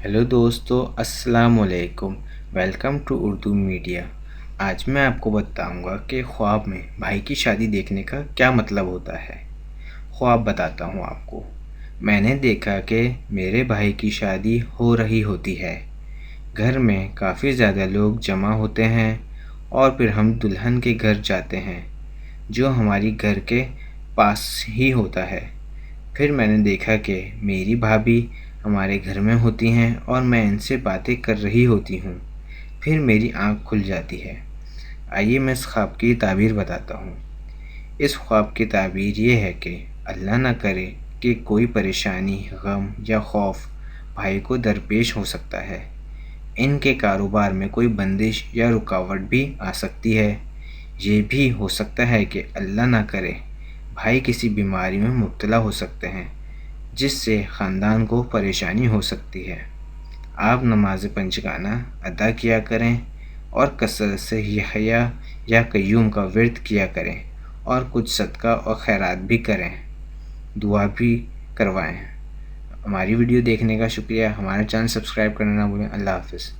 Hello दोस्तों, अस्सलाम वालेकुम। Welcome to Urdu media. आज मैं आपको बताऊंगा कि ख्वाब में भाई की शादी देखने का क्या मतलब होता है। ख्वाब बताता हूं आपको। मैंने देखा कि मेरे भाई की शादी हो रही होती है। घर में काफ़ी ज़्यादा लोग जमा होते हैं और फिर हम दुल्हन के घर जाते हैं, जो हमारी घर के पास ही होता है। फिर मैंने देखा कि मेरी भाभी हमारे घर में होती हैं और मैं इनसे बातें कर रही होती हूँ। फिर मेरी आँख खुल जाती है। आइए मैं इस ख्वाब की ताबीर बताता हूँ। इस ख्वाब की ताबीर ये है कि अल्लाह ना करे कि कोई परेशानी, गम या खौफ भाई को दरपेश हो सकता है। इनके कारोबार में कोई बंदिश या रुकावट भी आ सकती है। ये भी हो सकता है कि अल्लाह ना करे भाई किसी बीमारी में मुब्तला हो सकते हैं, जिससे ख़ानदान को परेशानी हो सकती है। आप नमाज पंचगाना अदा किया करें और कसरत से यहया या कय्यूम का विर्द किया करें और कुछ सदका और खैरात भी करें, दुआ भी करवाएं। हमारी वीडियो देखने का शुक्रिया। हमारा चैनल सब्सक्राइब करना ना भूलें। अल्लाह हाफ़िज़।